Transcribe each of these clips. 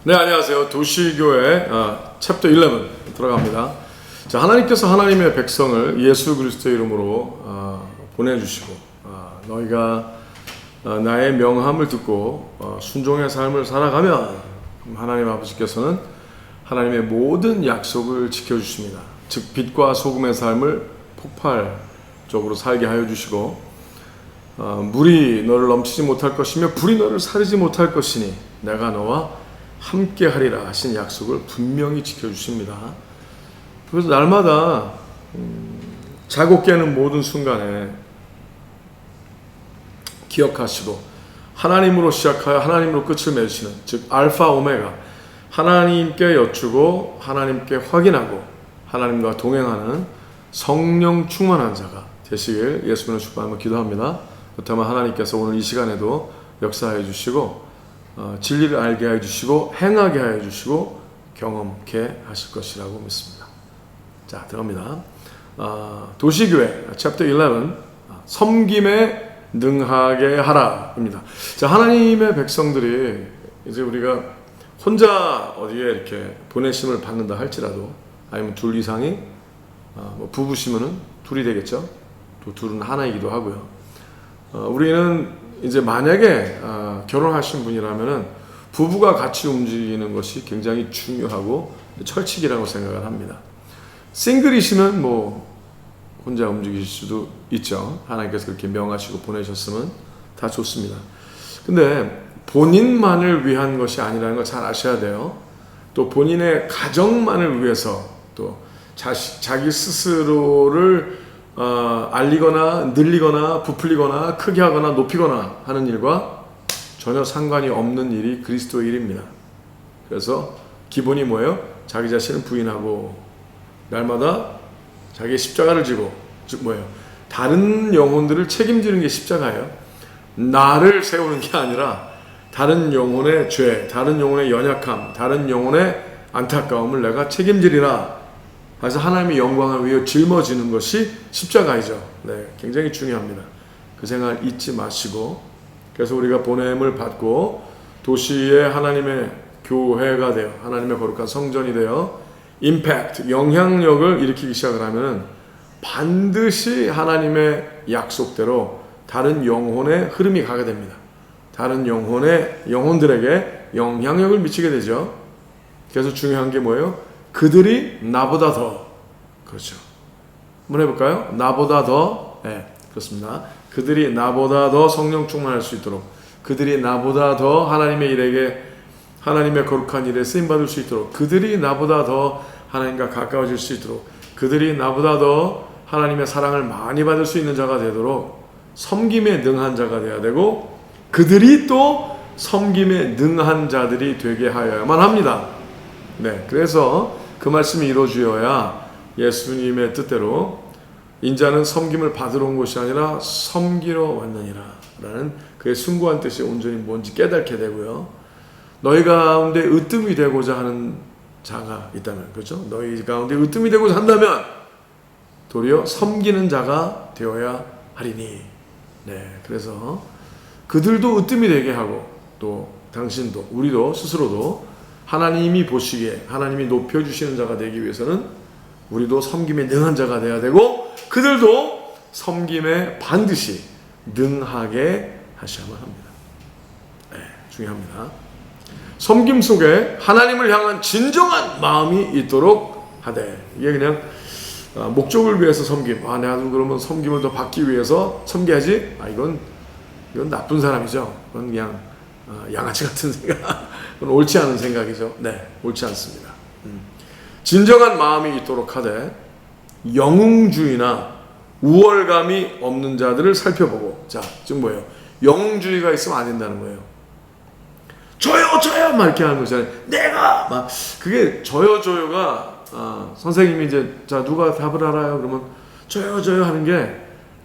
네, 안녕하세요. 도시교회 챕터 11 들어갑니다. 자, 하나님께서 하나님의 백성을 예수 그리스도의 이름으로 보내주시고 너희가 나의 명함을 듣고 순종의 삶을 살아가면 하나님 아버지께서는 하나님의 모든 약속을 지켜주십니다. 즉 빛과 소금의 삶을 폭발적으로 살게 하여 주시고 물이 너를 넘치지 못할 것이며 불이 너를 사르지 못할 것이니 내가 너와 함께 하리라 하신 약속을 분명히 지켜주십니다. 그래서 날마다 자고 깨는 모든 순간에 기억하시고 하나님으로 시작하여 하나님으로 끝을 맺으시는, 즉 알파 오메가, 하나님께 여쭈고 하나님께 확인하고 하나님과 동행하는 성령 충만한 자가 되시길 예수님을 축복하며 기도합니다. 그렇다면 하나님께서 오늘 이 시간에도 역사해 주시고 진리를 알게 해 주시고 행하게 해 주시고 경험케 하실 것이라고 믿습니다. 자, 들어갑니다. 도시교회 챕터 11 섬김에 능하게 하라입니다. 자, 하나님의 백성들이 이제 우리가 혼자 어디에 이렇게 보내심을 받는다 할지라도, 아니면 둘 이상이 부부시면은 둘이 되겠죠. 또 둘은 하나이기도 하고요. 우리는 이제 만약에 결혼하신 분이라면은 부부가 같이 움직이는 것이 굉장히 중요하고 철칙이라고 생각을 합니다. 싱글이시면 혼자 움직이실 수도 있죠. 하나님께서 그렇게 명하시고 보내셨으면 다 좋습니다. 근데 본인만을 위한 것이 아니라는 걸 잘 아셔야 돼요. 또 본인의 가정만을 위해서 또 자기 스스로를 알리거나 늘리거나 부풀리거나 크게 하거나 높이거나 하는 일과 전혀 상관이 없는 일이 그리스도의 일입니다. 그래서 기본이 뭐예요? 자기 자신을 부인하고 날마다 자기의 십자가를 지고, 즉 뭐예요? 다른 영혼들을 책임지는 게 십자가예요. 나를 세우는 게 아니라 다른 영혼의 죄, 다른 영혼의 연약함, 다른 영혼의 안타까움을 내가 책임지리라. 그래서 하나님의 영광을 위해 짊어지는 것이 십자가이죠. 네, 굉장히 중요합니다. 그 생각 잊지 마시고, 그래서 우리가 보냄을 받고 도시에 하나님의 교회가 되어 하나님의 거룩한 성전이 되어 임팩트, 영향력을 일으키기 시작을 하면 반드시 하나님의 약속대로 다른 영혼의 흐름이 가게 됩니다. 다른 영혼들에게 영향력을 미치게 되죠. 그래서 중요한 게 뭐예요? 그들이 나보다 더, 그렇죠. 한번 해볼까요? 나보다 더, 네, 그렇습니다. 그들이 나보다 더 성령 충만할 수 있도록, 그들이 나보다 더 하나님의 일에게, 하나님의 거룩한 일에 쓰임받을 수 있도록, 그들이 나보다 더 하나님과 가까워질 수 있도록, 그들이 나보다 더 하나님의 사랑을 많이 받을 수 있는 자가 되도록 섬김에 능한 자가 되어야 되고, 그들이 또 섬김에 능한 자들이 되게 하여야만 합니다. 네, 그래서 그 말씀이 이루어져야 예수님의 뜻대로 인자는 섬김을 받으러 온 것이 아니라 섬기러 왔느니라 라는 그의 숭고한 뜻이 온전히 뭔지 깨닫게 되고요. 너희 가운데 으뜸이 되고자 하는 자가 있다면, 그렇죠? 너희 가운데 으뜸이 되고자 한다면 도리어 섬기는 자가 되어야 하리니. 네, 그래서 그들도 으뜸이 되게 하고, 또 당신도, 우리도 스스로도 하나님이 보시기에 하나님이 높여주시는 자가 되기 위해서는 우리도 섬김에 능한 자가 되어야 되고, 그들도 섬김에 반드시 능하게 하셔야만 합니다. 네, 중요합니다. 섬김 속에 하나님을 향한 진정한 마음이 있도록 하되, 이게 그냥 목적을 위해서 섬김, 내가 그러면 섬김을 더 받기 위해서 섬겨야지, 이건 나쁜 사람이죠. 그건 그냥 양아치 같은 생각, 그건 옳지 않은 생각이죠. 네, 옳지 않습니다. 진정한 마음이 있도록 하되 영웅주의나 우월감이 없는 자들을 살펴보고, 자, 지금 뭐예요? 영웅주의가 있으면 안 된다는 거예요. 저요 막 이렇게 하는 거잖아요. 내가 막, 그게 저요가 선생님이 이제, 자, 누가 답을 알아요? 그러면 저요 하는 게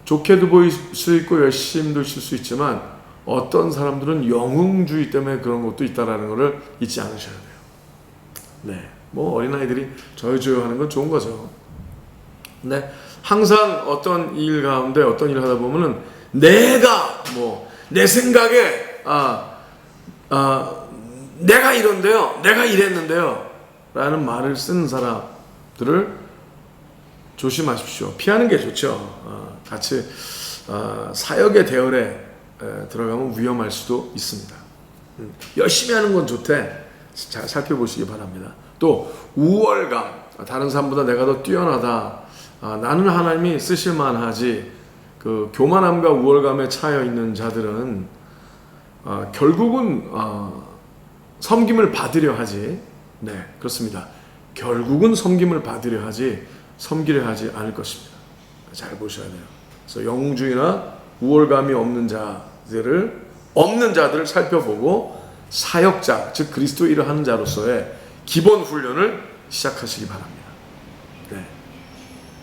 좋게도 보일 수 있고 열심도 있을 수 있지만, 어떤 사람들은 영웅주의 때문에 그런 것도 있다라는 것을 잊지 않으셔야 돼요. 네, 어린아이들이 저요 하는 건 좋은 거죠. 근데 항상 어떤 일 가운데 어떤 일을 하다 보면은 내가 내 생각에 내가 이런데요, 내가 이랬는데요 라는 말을 쓰는 사람들을 조심하십시오. 피하는 게 좋죠. 같이 사역의 대열에 들어가면 위험할 수도 있습니다. 열심히 하는 건 좋대. 잘 살펴보시기 바랍니다. 또 우월감, 다른 사람보다 내가 더 뛰어나다, 나는 하나님이 쓰실만하지, 그 교만함과 우월감에 차여 있는 자들은 결국은 섬김을 받으려 하지, 네 그렇습니다. 결국은 섬김을 받으려 하지 섬기려 하지 않을 것입니다. 잘 보셔야 돼요. 그래서 영웅주의나 우월감이 없는 자들을 살펴보고 사역자, 즉 그리스도 일을 하는 자로서의 기본 훈련을 시작하시기 바랍니다. 네,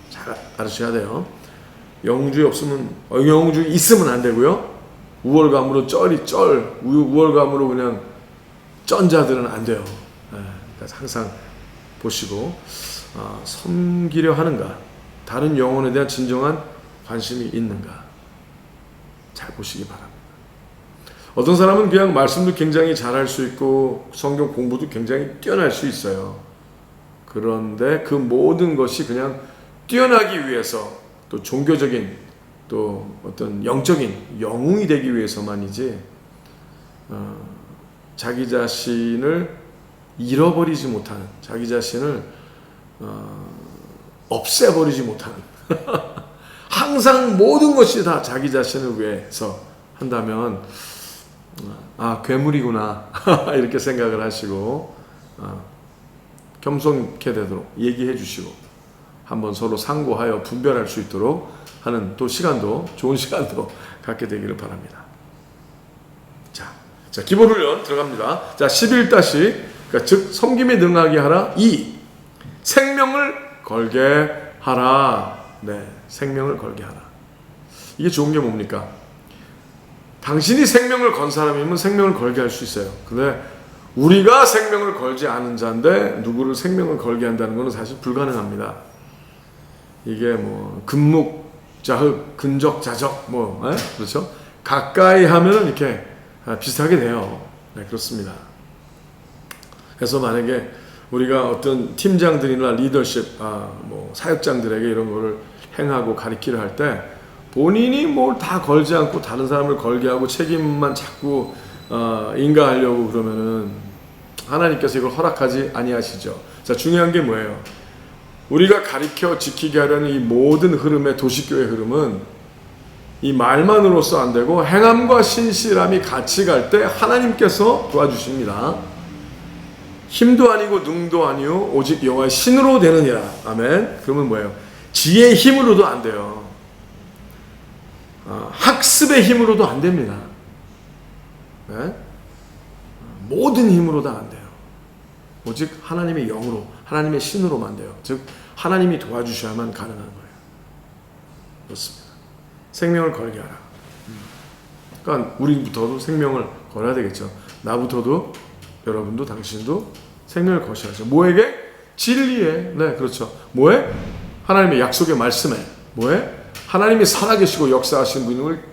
잘 알으셔야 돼요. 영웅주의 없으면, 영웅주의 있으면 안 되고요. 우월감으로 우월감으로 그냥 쩐 자들은 안 돼요. 네, 그러니까 항상 보시고 섬기려 하는가, 다른 영혼에 대한 진정한 관심이 있는가 잘 보시기 바랍니다. 어떤 사람은 그냥 말씀도 굉장히 잘할 수 있고 성경 공부도 굉장히 뛰어날 수 있어요. 그런데 그 모든 것이 그냥 뛰어나기 위해서, 또 종교적인, 또 어떤 영적인 영웅이 되기 위해서만이지 자기 자신을 잃어버리지 못하는, 자기 자신을 없애버리지 못하는 항상 모든 것이 다 자기 자신을 위해서 한다면 괴물이구나 이렇게 생각을 하시고 겸손케 되도록 얘기해 주시고 한번 서로 상고하여 분별할 수 있도록 하는 또 시간도, 좋은 시간도 갖게 되기를 바랍니다. 자, 기본 훈련 들어갑니다. 자, 11-, 그러니까 즉 섬김에 능하게 하라. 2. 생명을 걸게 하라. 네, 생명을 걸게 하라. 이게 좋은 게 뭡니까? 당신이 생명을 건 사람이면 생명을 걸게 할 수 있어요. 근데 우리가 생명을 걸지 않은 자인데 누구를 생명을 걸게 한다는 것은 사실 불가능합니다. 이게 뭐 근묵자흑, 근적자적 그렇죠? 가까이 하면은 이렇게 비슷하게 돼요. 네, 그렇습니다. 그래서 만약에 우리가 어떤 팀장들이나 리더십, 사역장들에게 이런 거를 행하고 가르치려 할 때 본인이 뭘 다 걸지 않고 다른 사람을 걸게 하고 책임만 자꾸 인가하려고 그러면은 하나님께서 이걸 허락하지 아니하시죠. 자, 중요한 게 뭐예요? 우리가 가르쳐 지키게 하려는 이 모든 흐름의 도시교회 흐름은 이 말만으로서 안 되고 행함과 신실함이 같이 갈 때 하나님께서 도와주십니다. 힘도 아니고 능도 아니요 오직 여호와의 신으로 되느니라. 아멘. 그러면 뭐예요? 지혜의 힘으로도 안 돼요. 학습의 힘으로도 안 됩니다. 네? 모든 힘으로 다 안 돼요. 오직 하나님의 영으로, 하나님의 신으로만 돼요. 즉 하나님이 도와주셔야만 가능한 거예요. 그렇습니다. 생명을 걸게 하라. 그러니까 우리부터도 생명을 걸어야 되겠죠. 나부터도, 여러분도, 당신도 생명을 거셔야죠. 뭐에게? 진리에. 네, 그렇죠. 뭐에? 하나님의 약속의 말씀에. 뭐에? 하나님이 살아계시고 역사하신 분을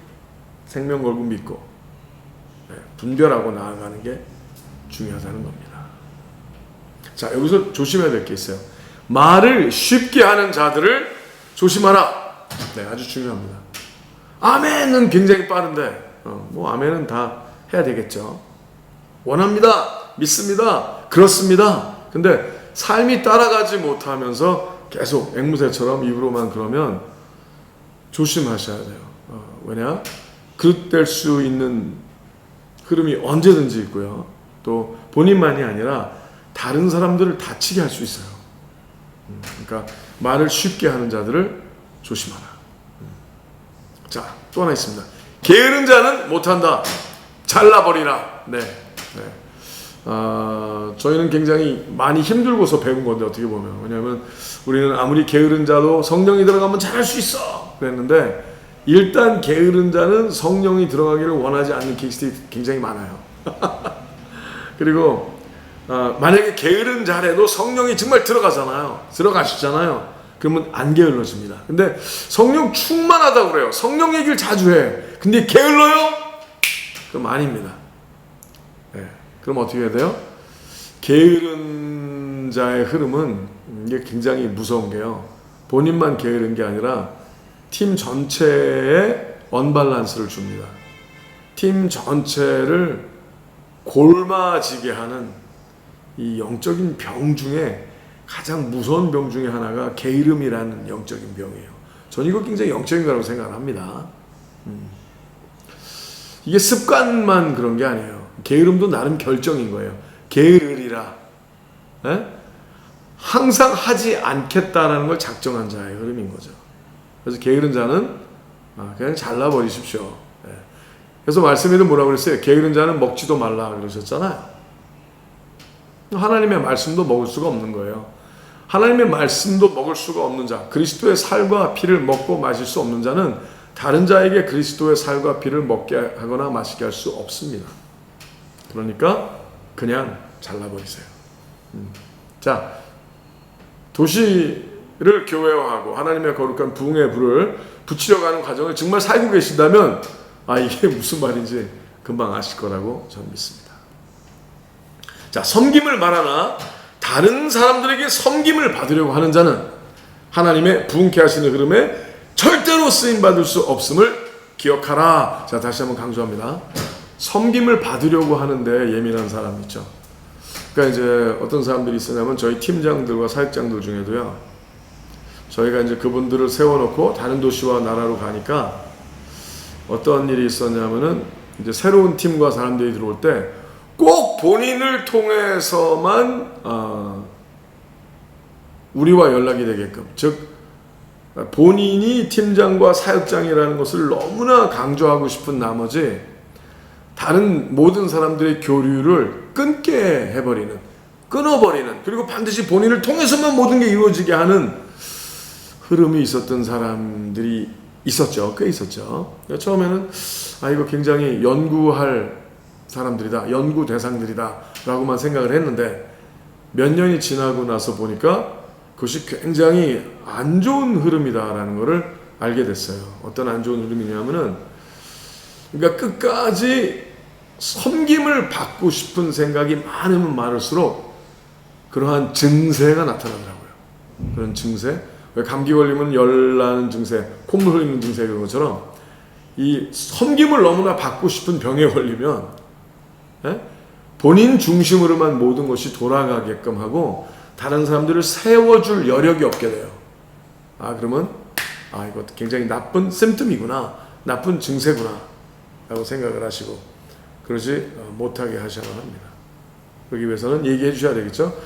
생명 걸고 믿고 분별하고 나아가는 게 중요하다는 겁니다. 자, 여기서 조심해야 될 게 있어요. 말을 쉽게 하는 자들을 조심하라. 네, 아주 중요합니다. 아멘은 굉장히 빠른데 아멘은 다 해야 되겠죠. 원합니다. 믿습니다. 그렇습니다. 근데 삶이 따라가지 못하면서 계속 앵무새처럼 입으로만 그러면 조심하셔야 돼요. 왜냐? 그릇될 수 있는 흐름이 언제든지 있고요. 또 본인만이 아니라 다른 사람들을 다치게 할 수 있어요. 그러니까 말을 쉽게 하는 자들을 조심하라. 자, 또 하나 있습니다. 게으른 자는 못한다. 잘라버리라. 네. 저희는 굉장히 많이 힘들고서 배운 건데 어떻게 보면, 왜냐하면 우리는 아무리 게으른 자도 성령이 들어가면 잘할 수 있어 그랬는데 일단 게으른 자는 성령이 들어가기를 원하지 않는 케이스들이 굉장히 많아요. 그리고 만약에 게으른 자라도 성령이 정말 들어가시잖아요. 그러면 안 게을러집니다. 근데 성령 충만하다고 그래요. 성령 얘기를 자주 해. 근데 게을러요? 그럼 아닙니다. 네. 그럼 어떻게 해야 돼요? 게으른 자의 흐름은 이게 굉장히 무서운 게요. 본인만 게으른 게 아니라 팀 전체에 언밸런스를 줍니다. 팀 전체를 골마지게 하는 이 영적인 병 중에 가장 무서운 병 중에 하나가 게으름이라는 영적인 병이에요. 저는 이거 굉장히 영적인 거라고 생각합니다. 이게 습관만 그런 게 아니에요. 게으름도 나름 결정인 거예요. 게으르리라. 에? 항상 하지 않겠다라는 걸 작정한 자의 흐름인 거죠. 그래서 게으른 자는 그냥 잘라버리십시오. 예. 그래서 말씀에도 뭐라고 그랬어요? 게으른 자는 먹지도 말라 그러셨잖아요. 하나님의 말씀도 먹을 수가 없는 거예요. 하나님의 말씀도 먹을 수가 없는 자, 그리스도의 살과 피를 먹고 마실 수 없는 자는 다른 자에게 그리스도의 살과 피를 먹게 하거나 마시게 할 수 없습니다. 그러니까 그냥 잘라버리세요. 자, 도시를 교회화하고 하나님의 거룩한 부흥의 불을 붙이려고 하는 과정을 정말 살고 계신다면 이게 무슨 말인지 금방 아실 거라고 저는 믿습니다. 자, 섬김을 말하나 다른 사람들에게 섬김을 받으려고 하는 자는 하나님의 부흥케 하시는 흐름에 절대로 쓰임받을 수 없음을 기억하라. 자, 다시 한번 강조합니다. 섬김을 받으려고 하는데 예민한 사람 있죠. 그러니까 이제 어떤 사람들이 있으냐면 저희 팀장들과 사역장들 중에도요. 저희가 이제 그분들을 세워놓고 다른 도시와 나라로 가니까 어떤 일이 있었냐면은 이제 새로운 팀과 사람들이 들어올 때 꼭 본인을 통해서만 우리와 연락이 되게끔, 즉 본인이 팀장과 사역장이라는 것을 너무나 강조하고 싶은 나머지 다른 모든 사람들의 교류를 끊어버리는, 그리고 반드시 본인을 통해서만 모든 게 이루어지게 하는 흐름이 있었던 사람들이 있었죠. 꽤 있었죠. 처음에는 이거 굉장히 연구할 사람들이다, 연구 대상들이다 라고만 생각을 했는데 몇 년이 지나고 나서 보니까 그것이 굉장히 안 좋은 흐름이다라는 것을 알게 됐어요. 어떤 안 좋은 흐름이냐면은, 그러니까 끝까지 섬김을 받고 싶은 생각이 많으면 많을수록 그러한 증세가 나타나더라고요. 그런 증세, 왜 감기 걸리면 열 나는 증세, 콧물 흘리는 증세, 그런 것처럼 이 섬김을 너무나 받고 싶은 병에 걸리면 본인 중심으로만 모든 것이 돌아가게끔 하고 다른 사람들을 세워줄 여력이 없게 돼요. 그러면 이거 굉장히 나쁜 심пт이구나, 나쁜 증세구나 라고 생각을 하시고 그러지 못하게 하셔야 합니다. 그러기 위해서는 얘기해 주셔야 되겠죠.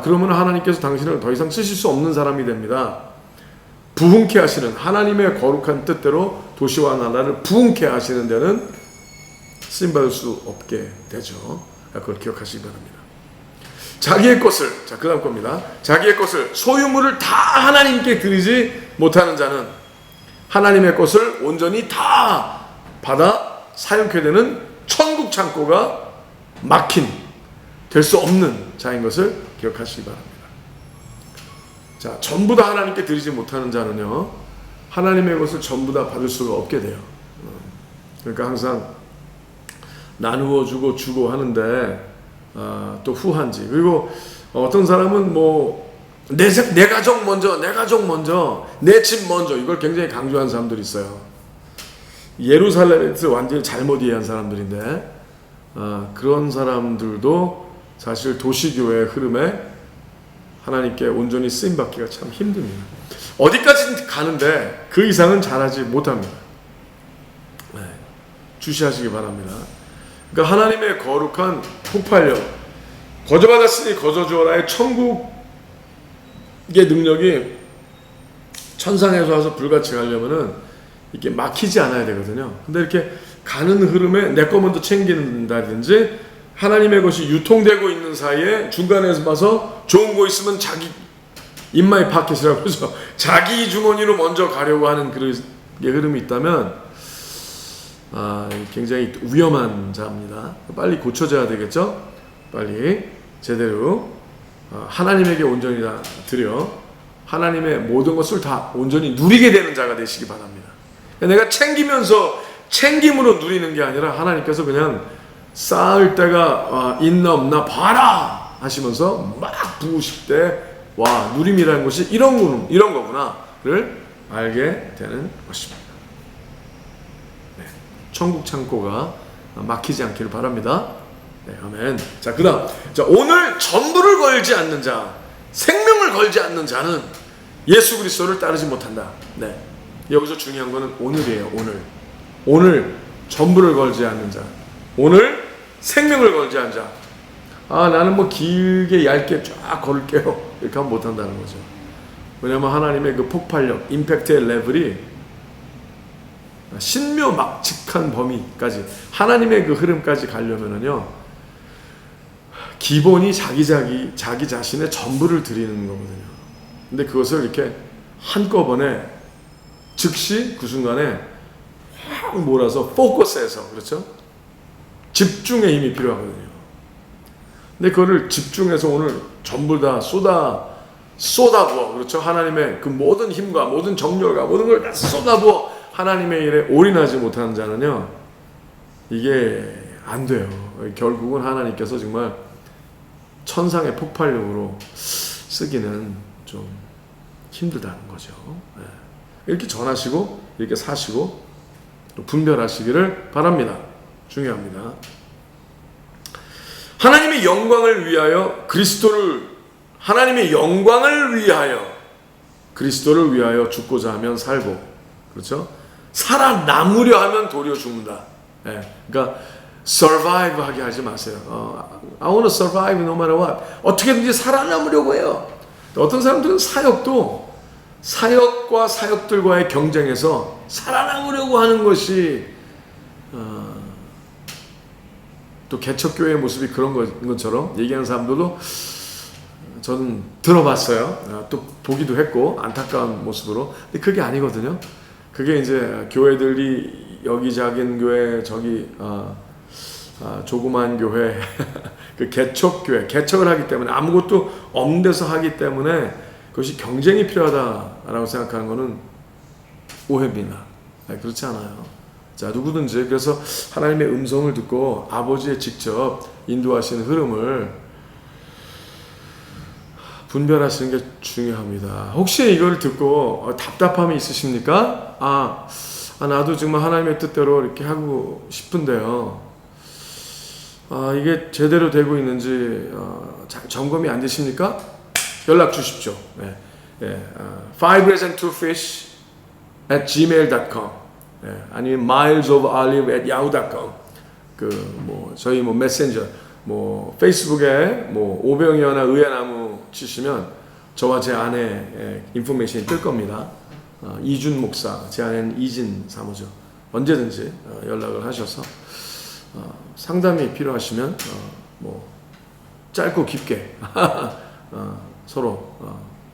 그러면 하나님께서 당신을 더 이상 쓰실 수 없는 사람이 됩니다. 부흥케 하시는 하나님의 거룩한 뜻대로 도시와 나라를 부흥케 하시는 데는 쓰임받을 수 없게 되죠. 그걸 기억하시기 바랍니다. 자기의 것을, 그 다음 겁니다. 자기의 것을, 소유물을 다 하나님께 드리지 못하는 자는 하나님의 것을 온전히 다 받아 사용케 되는 천국 창고가 막힌, 될 수 없는 자인 것을 기억하시기 바랍니다. 자, 전부 다 하나님께 드리지 못하는 자는요, 하나님의 것을 전부 다 받을 수가 없게 돼요. 그러니까 항상 나누어 주고 하는데 또 후한지, 그리고 어떤 사람은 내 가족 먼저, 내 집 먼저, 이걸 굉장히 강조하는 사람들이 있어요. 예루살렘에서 완전히 잘못 이해한 사람들인데 그런 사람들도 사실 도시교회의 흐름에 하나님께 온전히 쓰임받기가 참 힘듭니다. 어디까지 가는데 그 이상은 잘하지 못합니다. 주시하시기 바랍니다. 그러니까 하나님의 거룩한 폭발력, 거저받았으니 거저주어라의 천국의 능력이 천상에서 와서 불같이 가려면은 이렇게 막히지 않아야 되거든요. 근데 이렇게 가는 흐름에 내 거 먼저 챙긴다든지 하나님의 것이 유통되고 있는 사이에 중간에서 봐서 좋은 거 있으면 자기 인마이 파켓이라고 해서 자기 주머니로 먼저 가려고 하는 그런 흐름이 있다면 굉장히 위험한 자입니다. 빨리 고쳐져야 되겠죠? 빨리 제대로 하나님에게 온전히 다 드려 하나님의 모든 것을 다 온전히 누리게 되는 자가 되시기 바랍니다. 내가 챙기면서 챙김으로 누리는 게 아니라 하나님께서 그냥 쌓을 때가 있나 없나 봐라 하시면서 막 부으실 때 와, 누림이라는 것이 이런 거구나를 알게 되는 것입니다. 네, 천국 창고가 막히지 않기를 바랍니다. 네, 아멘. 자, 그다음, 자, 오늘 전부를 걸지 않는 자, 생명을 걸지 않는 자는 예수 그리스도를 따르지 못한다. 네, 여기서 중요한 거는 오늘이에요. 오늘 전부를 걸지 않는 자, 오늘 생명을 걸지 않는 자. 아, 나는 뭐 길게 얇게 쫙 걸을게요. 이렇게 하면 못한다는 거죠. 왜냐하면 하나님의 그 폭발력, 임팩트의 레벨이 신묘막측한 범위까지, 하나님의 그 흐름까지 가려면은요, 기본이 자기 자신의 전부를 드리는 거거든요. 근데 그것을 이렇게 한꺼번에 즉시 그 순간에 확 몰아서 포커스해서, 그렇죠? 집중의 힘이 필요하거든요. 근데 그거를 집중해서 오늘 전부 다 쏟아부어, 그렇죠? 하나님의 그 모든 힘과 모든 정열과 모든 걸 다 쏟아부어 하나님의 일에 올인하지 못하는 자는요, 이게 안 돼요. 결국은 하나님께서 정말 천상의 폭발력으로 쓰기는 좀 힘들다는 거죠. 이렇게 전하시고 이렇게 사시고 또 분별하시기를 바랍니다. 중요합니다. 하나님의 영광을 위하여 그리스도를 위하여 죽고자 하면 살고, 그렇죠? 살아남으려 하면 도리어 죽는다. 그러니까 survive 하게 하지 마세요. I want to survive no matter what. 어떻게든지 살아남으려고 해요. 어떤 사람들은 사역과 사역들과의 경쟁에서 살아남으려고 하는 것이 또 개척교회의 모습이 그런 것처럼 얘기하는 사람들도 저는 들어봤어요. 또 보기도 했고 안타까운 모습으로. 근데 그게 아니거든요. 그게 이제 교회들이 여기 작은 교회 저기 조그만 교회 그 개척교회 개척을 하기 때문에 아무것도 없는 데서 하기 때문에 그것이 경쟁이 필요하다라고 생각하는 것은 오해입니다. 그렇지 않아요. 자, 누구든지 그래서 하나님의 음성을 듣고 아버지의 직접 인도하시는 흐름을 분별하시는 게 중요합니다. 혹시 이걸 듣고 답답함이 있으십니까? 나도 정말 하나님의 뜻대로 이렇게 하고 싶은데요. 이게 제대로 되고 있는지 점검이 안 되십니까? 연락 주십시오. Five breads and two fish at gmail.com 아니면 milesofolive@yahoo.com 저희 메신저 페이스북에 오병이어나 의회나무 치시면 저와 제 아내 인포메이션이 뜰 겁니다. 이준 목사, 제 아내는 이진 사모죠. 언제든지 연락을 하셔서 상담이 필요하시면 짧고 깊게 서로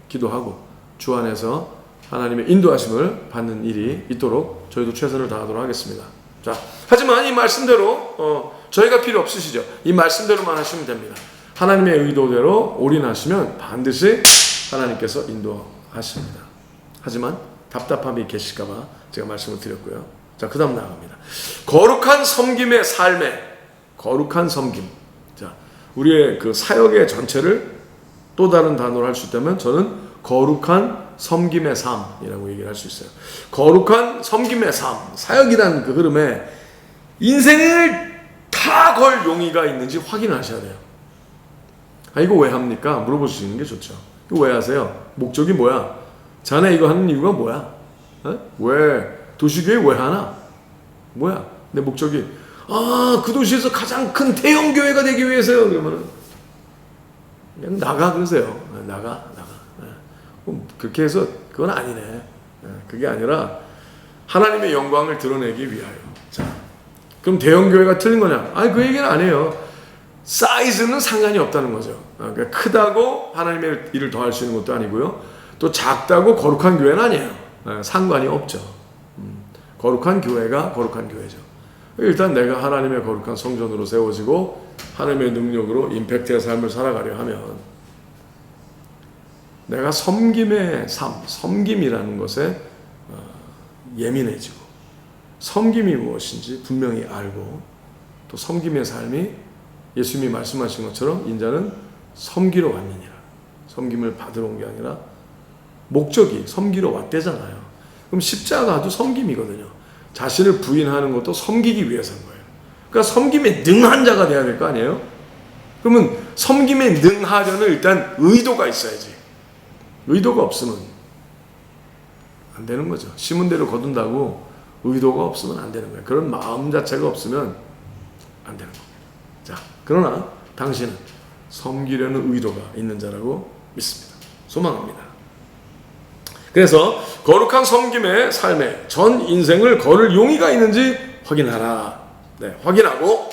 기도하고 주 안에서 하나님의 인도하심을 받는 일이 있도록 저희도 최선을 다하도록 하겠습니다. 자, 하지만 이 말씀대로 저희가 필요 없으시죠? 이 말씀대로만 하시면 됩니다. 하나님의 의도대로 올인하시면 반드시 하나님께서 인도하십니다. 하지만 답답함이 계실까봐 제가 말씀을 드렸고요. 자, 그 다음 나아갑니다. 거룩한 섬김의 삶에 거룩한 섬김. 자, 우리의 그 사역의 전체를 또 다른 단어로 할 수 있다면 저는 거룩한 섬김의 삶이라고 얘기를 할 수 있어요. 거룩한 섬김의 삶, 사역이라는 그 흐름에 인생을 다 걸 용의가 있는지 확인하셔야 돼요. 이거 왜 합니까? 물어보시는 게 좋죠. 이거 왜 하세요? 목적이 뭐야? 자네 이거 하는 이유가 뭐야? 왜 도시교회 왜 하나? 뭐야? 내 목적이 그 도시에서 가장 큰 대형 교회가 되기 위해서요. 그러면은 그냥 나가 그러세요. 나가. 그렇게 해서 그건 아니네. 그게 아니라 하나님의 영광을 드러내기 위하여. 자, 그럼 대형 교회가 틀린 거냐? 그 얘기는 아니에요. 사이즈는 상관이 없다는 거죠. 그러니까 크다고 하나님의 일을 더할 수 있는 것도 아니고요. 또 작다고 거룩한 교회는 아니에요. 상관이 없죠. 거룩한 교회가 거룩한 교회죠. 일단 내가 하나님의 거룩한 성전으로 세워지고 하나님의 능력으로 임팩트의 삶을 살아가려 하면 내가 섬김의 삶, 섬김이라는 것에 예민해지고 섬김이 무엇인지 분명히 알고 또 섬김의 삶이 예수님이 말씀하신 것처럼 인자는 섬기러 왔느니라. 섬김을 받으러 온 게 아니라 목적이 섬기러 왔대잖아요. 그럼 십자가도 섬김이거든요. 자신을 부인하는 것도 섬기기 위해서인 거예요. 그러니까 섬김에 능한 자가 돼야 될 거 아니에요? 그러면 섬김에 능하려는 일단 의도가 있어야지. 의도가 없으면 안 되는 거죠. 심은 대로 거둔다고 의도가 없으면 안 되는 거예요. 그런 마음 자체가 없으면 안 되는 겁니다. 자, 그러나 당신은 섬기려는 의도가 있는 자라고 믿습니다. 소망합니다. 그래서 거룩한 섬김의 삶에 전 인생을 걸을 용의가 있는지 확인하라. 네, 확인하고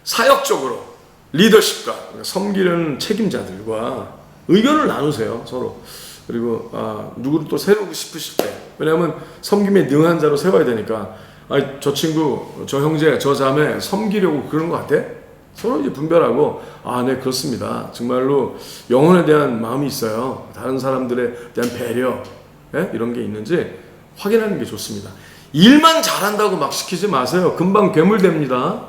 사역적으로 리더십과 섬기려는 책임자들과 의견을 나누세요. 서로. 그리고 누구를 또 세우고 싶으실 때, 왜냐하면 섬김에 능한 자로 세워야 되니까, 저 친구, 저 형제, 저 자매 섬기려고 그런 것 같아? 서로 이제 분별하고, 네, 그렇습니다. 정말로 영혼에 대한 마음이 있어요. 다른 사람들에 대한 배려, 이런 게 있는지 확인하는 게 좋습니다. 일만 잘한다고 막 시키지 마세요. 금방 괴물됩니다.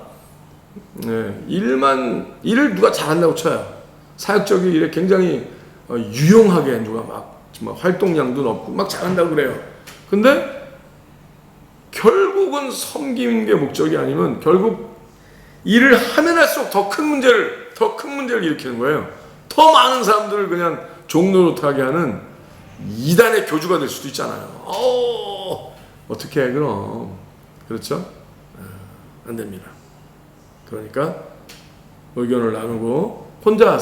네, 일을 누가 잘한다고 쳐요. 사역적인 일에 굉장히 유용하게 누가 막 정말 활동량도 높고 막 잘한다고 그래요. 근데 결국은 섬기는 게 목적이 아니면 결국 일을 하면 할수록 더 큰 문제를 일으키는 거예요. 더 많은 사람들을 그냥 종노릇하게 하는 이단의 교주가 될 수도 있잖아요. 어떻게 해 그럼. 그렇죠? 안 됩니다. 그러니까 의견을 나누고 혼자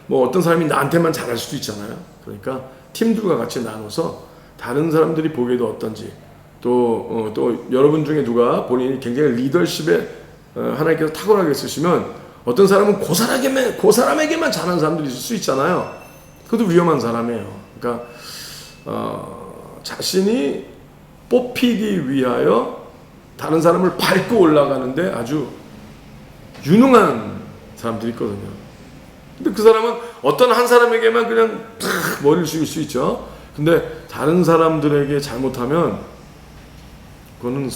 뭐 어떤 사람이 나한테만 잘할 수도 있잖아요. 그러니까 팀들과 같이 나눠서 다른 사람들이 보기에도 어떤지 또 여러분 중에 누가 본인이 굉장히 리더십에 하나님께서 탁월하게 쓰시면 어떤 사람은 그 사람에게만 잘하는 사람들이 있을 수 있잖아요. 그것도 위험한 사람이에요. 그러니까 자신이 뽑히기 위하여 다른 사람을 밟고 올라가는데 아주 유능한 사람들이 있거든요. 근데 그 사람은 어떤 한 사람에게만 그냥 탁 머리를 숙일 수 있죠. 근데 다른 사람들에게 잘못하면 그거는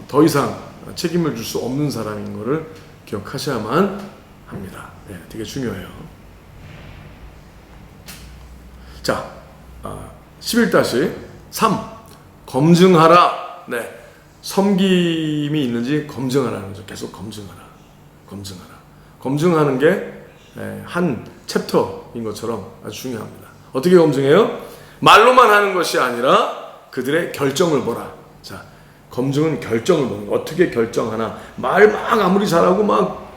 더 이상 책임을 줄 수 없는 사람인 것을 기억하셔야만 합니다. 네, 되게 중요해요. 자, 11-3 검증하라. 네, 섬김이 있는지 검증하라는 거죠. 계속 검증하라. 검증하는 게 한 챕터인 것처럼 아주 중요합니다. 어떻게 검증해요? 말로만 하는 것이 아니라 그들의 결정을 보라. 자, 검증은 결정을 보는 거. 어떻게 결정하나. 말 막 아무리 잘하고 막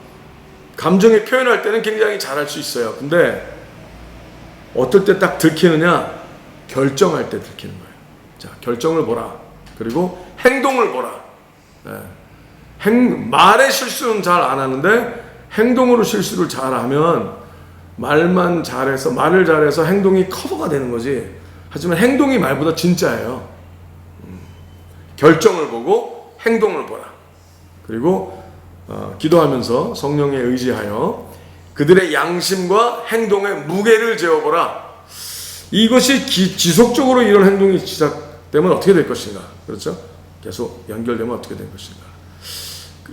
감정에 표현할 때는 굉장히 잘할 수 있어요. 근데 어떨 때 딱 들키느냐? 결정할 때 들키는 거예요. 자, 결정을 보라. 그리고 행동을 보라. 말의 실수는 잘 안 하는데 행동으로 실수를 잘하면 말을 잘해서 행동이 커버가 되는 거지. 하지만 행동이 말보다 진짜예요. 결정을 보고 행동을 보라. 그리고 기도하면서 성령에 의지하여 그들의 양심과 행동의 무게를 재어보라. 이것이 지속적으로 이런 행동이 시작되면 어떻게 될 것인가? 그렇죠? 계속 연결되면 어떻게 될 것인가?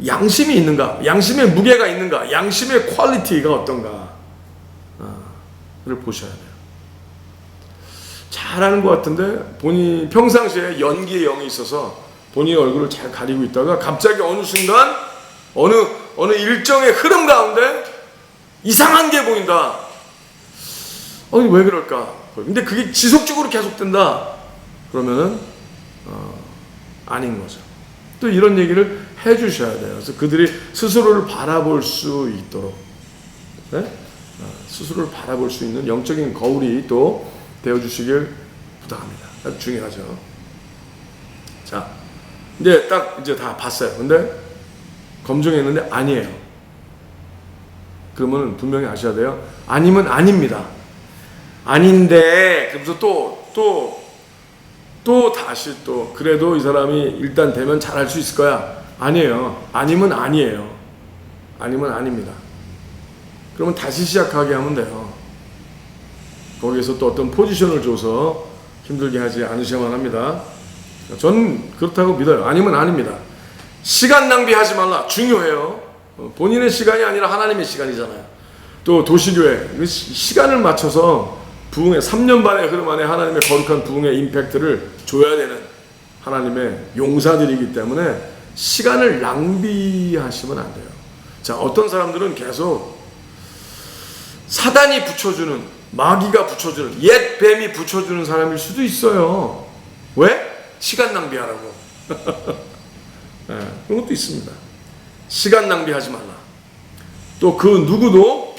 양심이 있는가? 양심의 무게가 있는가? 양심의 퀄리티가 어떤가? 를 보셔야 돼요. 잘하는 것 같은데 본인 평상시에 연기의 영이 있어서 본인의 얼굴을 잘 가리고 있다가 갑자기 어느 순간 어느 일정의 흐름 가운데 이상한 게 보인다. 왜 그럴까? 근데 그게 지속적으로 계속된다. 그러면은 아닌 거죠. 또 이런 얘기를 해주셔야 돼요. 그래서 그들이 스스로를 바라볼 수 있도록, 스스로를 바라볼 수 있는 영적인 거울이 또 되어주시길 부탁합니다. 아주 중요하죠. 자, 이제 다 봤어요. 근데 검증했는데 아니에요. 그러면 분명히 아셔야 돼요. 아니면 아닙니다. 아닌데, 그러면서 또 다시 그래도 이 사람이 일단 되면 잘할 수 있을 거야. 아니에요. 아니면 아니에요. 아니면 아닙니다. 그러면 다시 시작하게 하면 돼요. 거기에서 또 어떤 포지션을 줘서 힘들게 하지 않으셔야만 합니다. 저는 그렇다고 믿어요. 아니면 아닙니다. 시간 낭비하지 말라. 중요해요. 본인의 시간이 아니라 하나님의 시간이잖아요. 또 도시교회 시간을 맞춰서 부흥의 3년 반의 흐름 안에 하나님의 거룩한 부흥의 임팩트를 줘야 되는 하나님의 용사들이기 때문에 시간을 낭비하시면 안 돼요. 자, 어떤 사람들은 계속 사단이 붙여주는, 마귀가 붙여주는, 옛 뱀이 붙여주는 사람일 수도 있어요. 왜? 시간 낭비하라고. 네, 그런 것도 있습니다. 시간 낭비하지 말라. 또 그 누구도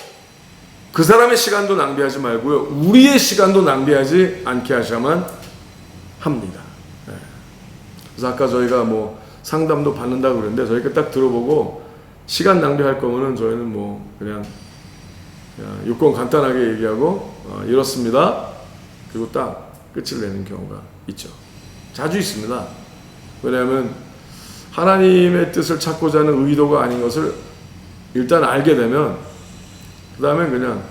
그 사람의 시간도 낭비하지 말고요, 우리의 시간도 낭비하지 않게 하셔야만 합니다. 네. 그래서 아까 저희가 뭐 상담도 받는다고 그랬는데, 저희가 딱 들어보고 시간 낭비할 거면은 저희는 뭐 그냥 요건 간단하게 얘기하고 이렇습니다. 그리고 딱 끝을 내는 경우가 있죠. 자주 있습니다. 왜냐하면 하나님의 뜻을 찾고자 하는 의도가 아닌 것을 일단 알게 되면 그 다음에 그냥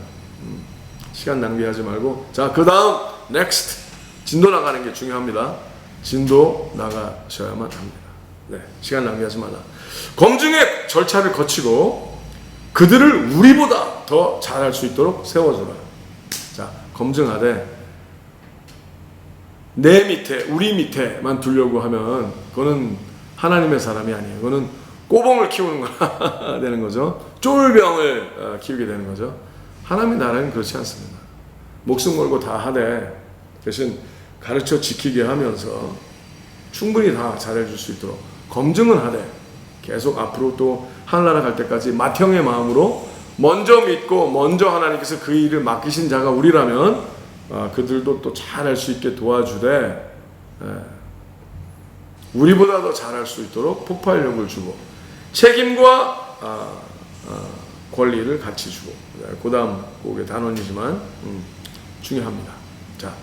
시간 낭비하지 말고, 자, 그 다음 next 진도 나가는 게 중요합니다. 진도 나가셔야만 합니다. 네, 시간 낭비하지 말라. 검증의 절차를 거치고 그들을 우리보다 더 잘할 수 있도록 세워주라. 자, 검증하되 내 밑에, 우리 밑에만 두려고 하면 그거는 하나님의 사람이 아니에요. 그거는 꼬봉을 키우는 거나 되는 거죠. 쫄병을 키우게 되는 거죠. 하나님의 나라는 그렇지 않습니다. 목숨 걸고 다 하되 대신 가르쳐 지키게 하면서 충분히 다 잘해줄 수 있도록 검증은 하되 계속 앞으로 또 하늘나라 갈 때까지 맏형의 마음으로 먼저 믿고 먼저 하나님께서 그 일을 맡기신 자가 우리라면 그들도 또 잘할 수 있게 도와주되 우리보다 더 잘할 수 있도록 폭발력을 주고 책임과 권리를 같이 주고, 그 다음 곡의 단원이지만 중요합니다. 자,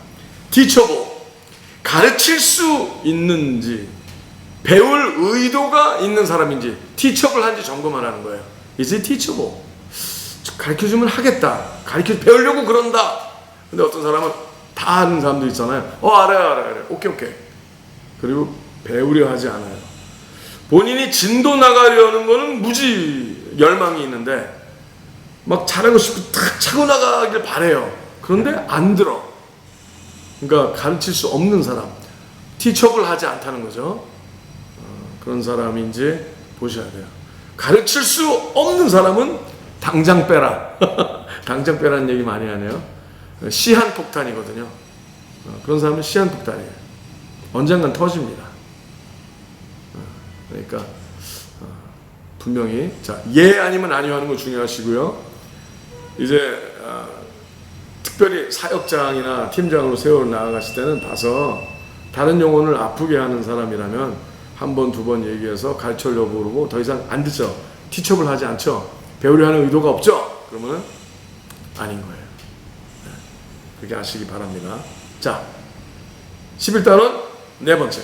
teachable, 가르칠 수 있는지 배울 의도가 있는 사람인지 teachable 한지 점검하라는 거예요. Is it teachable? 가르쳐주면 하겠다, 배우려고 그런다. 근데 어떤 사람은 다 아는 사람도 있잖아요. 알아요. 오케이. 그리고 배우려 하지 않아요. 본인이 진도 나가려는 거는 무지 열망이 있는데 막 잘하고 싶고 탁 차고 나가길 바래요. 그런데 안 들어. 그러니까 가르칠 수 없는 사람, 티처블 하지 않다는 거죠. 그런 사람인지 보셔야 돼요. 가르칠 수 없는 사람은 당장 빼라. 당장 빼라는 얘기 많이 하네요. 시한폭탄이거든요. 그런 사람은 시한폭탄이에요. 언젠간 터집니다. 그러니까 분명히 자, 예 아니면 아니요 하는 거 중요하시고요. 이제 특별히 사역장이나 팀장으로 세워 나아가실 때는 봐서 다른 영혼을 아프게 하는 사람이라면 한 번, 두 번 얘기해서 가르치려고 그러고 더 이상 안 듣죠. 티처블 하지 않죠. 배우려 하는 의도가 없죠. 그러면 아닌 거예요. 그렇게 아시기 바랍니다. 자, 11단원 네 번째,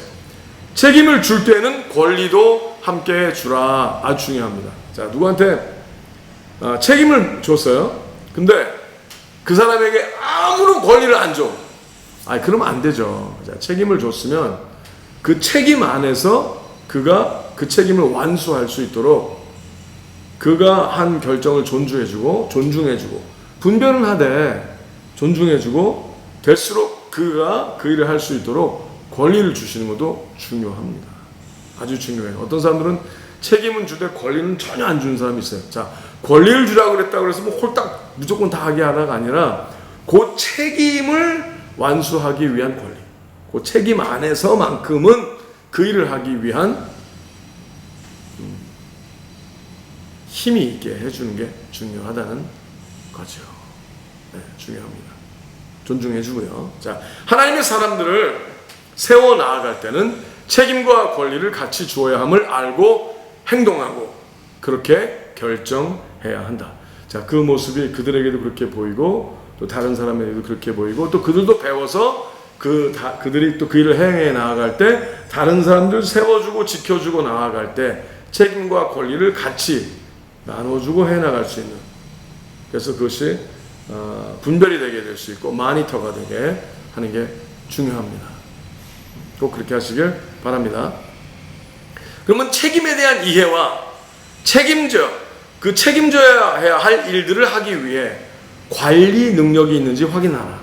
책임을 줄 때는 권리도 함께 주라. 아주 중요합니다. 자, 누구한테 책임을 줬어요. 근데 그 사람에게 아무런 권리를 안 줘. 그러면 안 되죠. 자, 책임을 줬으면 그 책임 안에서 그가 그 책임을 완수할 수 있도록 그가 한 결정을 존중해주고 분별은 하되 존중해주고 될수록 그가 그 일을 할 수 있도록 권리를 주시는 것도 중요합니다. 아주 중요해요. 어떤 사람들은 책임은 주되 권리는 전혀 안 주는 사람이 있어요. 자, 권리를 주라고 그랬다고 해서 뭐 홀딱 무조건 다 하게 하라가 아니라 그 책임을 완수하기 위한 권리, 그 책임 안에서만큼은 그 일을 하기 위한 힘이 있게 해주는 게 중요하다는 거죠. 네, 중요합니다. 존중해주고요. 자, 하나님의 사람들을 세워 나아갈 때는 책임과 권리를 같이 주어야 함을 알고 행동하고 그렇게 결정해야 한다. 자, 그 모습이 그들에게도 그렇게 보이고 또 다른 사람에게도 그렇게 보이고 또 그들도 배워서 그들이 또 그 일을 행해 나아갈 때 다른 사람들 세워주고 지켜주고 나아갈 때 책임과 권리를 같이 나눠주고 해나갈 수 있는, 그래서 그것이 분별이 되게 될 수 있고 마니터가 되게 하는 게 중요합니다. 꼭 그렇게 하시길 바랍니다. 그러면 책임에 대한 이해와 책임져야 해야 할 일들을 하기 위해 관리 능력이 있는지 확인하라.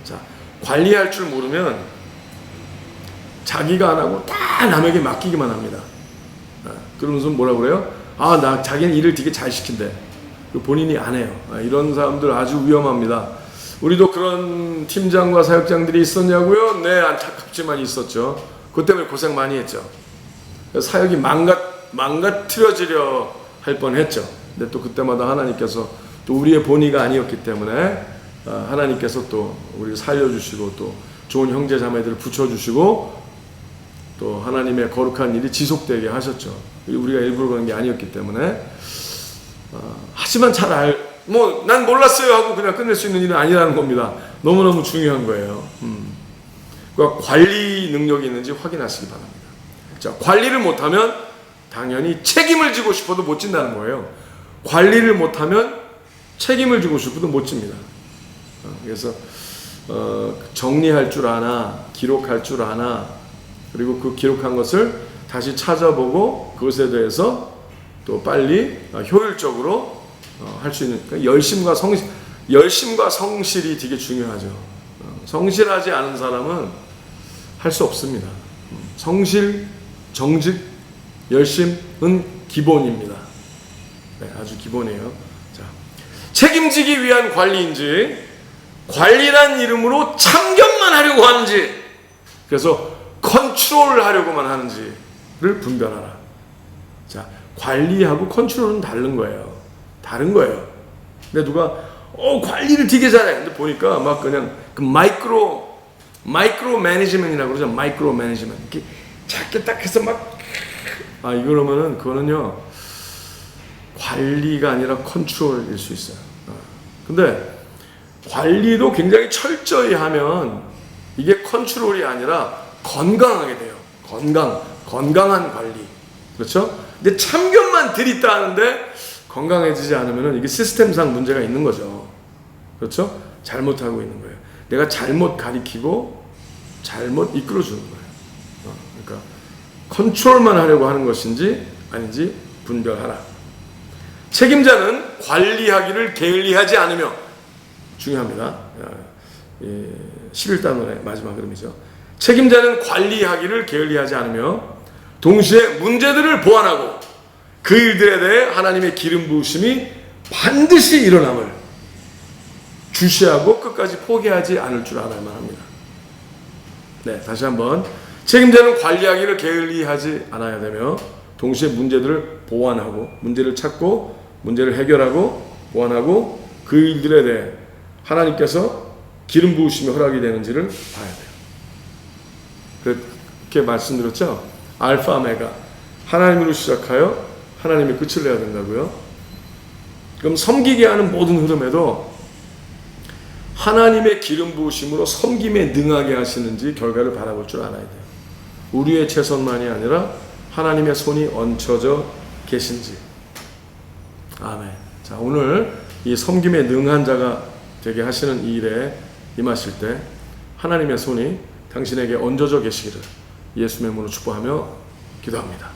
자, 관리할 줄 모르면 자기가 안 하고 다 남에게 맡기기만 합니다. 그러면서 뭐라 그래요? 자기는 일을 되게 잘 시킨대. 본인이 안 해요. 이런 사람들 아주 위험합니다. 우리도 그런 팀장과 사역장들이 있었냐고요? 네, 안타깝지만 있었죠. 그것 때문에 고생 많이 했죠. 사역이 망가뜨려지려 할 뻔했죠. 근데 또 그때마다 하나님께서 또 우리의 본의가 아니었기 때문에 하나님께서 또 우리를 살려주시고 또 좋은 형제 자매들을 붙여주시고 또 하나님의 거룩한 일이 지속되게 하셨죠. 우리가 일부러 그런 게 아니었기 때문에 하지만 난 몰랐어요 하고 그냥 끝낼 수 있는 일은 아니라는 겁니다. 너무너무 중요한 거예요. 그러니까 관리 능력이 있는지 확인하시기 바랍니다. 자, 관리를 못하면 당연히 책임을 지고 싶어도 못 진다는 거예요. 관리를 못하면 책임을 지고 싶어도 못 집니다. 그래서 정리할 줄 아나, 기록할 줄 아나, 그리고 그 기록한 것을 다시 찾아보고 그것에 대해서 또 빨리 효율적으로 할 수 있는, 그러니까 열심과 성실이 되게 중요하죠. 성실하지 않은 사람은 할 수 없습니다. 성실, 정직, 열심은 기본입니다. 네, 아주 기본이에요. 자, 책임지기 위한 관리인지, 관리란 이름으로 참견만 하려고 하는지, 그래서 컨트롤 하려고만 하는지를 분별하라. 자, 관리하고 컨트롤은 다른 거예요. 근데 누가 관리를 되게 잘해. 근데 보니까 막 그냥 그 마이크로 매니지먼트라고 그러죠. 마이크로 매니지먼트. 이렇게 작게 딱 해서 이거라면은 그거는요 관리가 아니라 컨트롤일 수 있어요. 근데 관리도 굉장히 철저히 하면 이게 컨트롤이 아니라 건강하게 돼요. 건강한 관리. 그렇죠? 근데 참견만 들이다 하는데 건강해지지 않으면 이게 시스템상 문제가 있는 거죠. 그렇죠? 잘못하고 있는 거예요. 내가 잘못 가리키고 잘못 이끌어주는 거예요. 그러니까 컨트롤만 하려고 하는 것인지 아닌지 분별하라. 책임자는 관리하기를 게을리하지 않으며, 중요합니다. 11단원의 마지막 흐름이죠. 책임자는 관리하기를 게을리하지 않으며 동시에 문제들을 보완하고 그 일들에 대해 하나님의 기름 부으심이 반드시 일어남을 주시하고 끝까지 포기하지 않을 줄 알아야만 합니다. 네, 다시 한번. 책임자는 관리하기를 게을리하지 않아야 되며 동시에 문제들을 보완하고, 문제를 찾고 문제를 해결하고 보완하고 그 일들에 대해 하나님께서 기름 부으심이 허락이 되는지를 봐야 돼요. 그렇게 말씀드렸죠. 알파 오메가, 하나님으로 시작하여 하나님의 끝을 내야 된다고요. 그럼 섬기게 하는 모든 흐름에도 하나님의 기름 부으심으로 섬김에 능하게 하시는지 결과를 바라볼 줄 알아야 돼요. 우리의 최선만이 아니라 하나님의 손이 얹혀져 계신지. 아멘. 자, 오늘 이 섬김에 능한 자가 되게 하시는 이 일에 임하실 때 하나님의 손이 당신에게 얹어져 계시기를 예수의 이름으로 축복하며 기도합니다.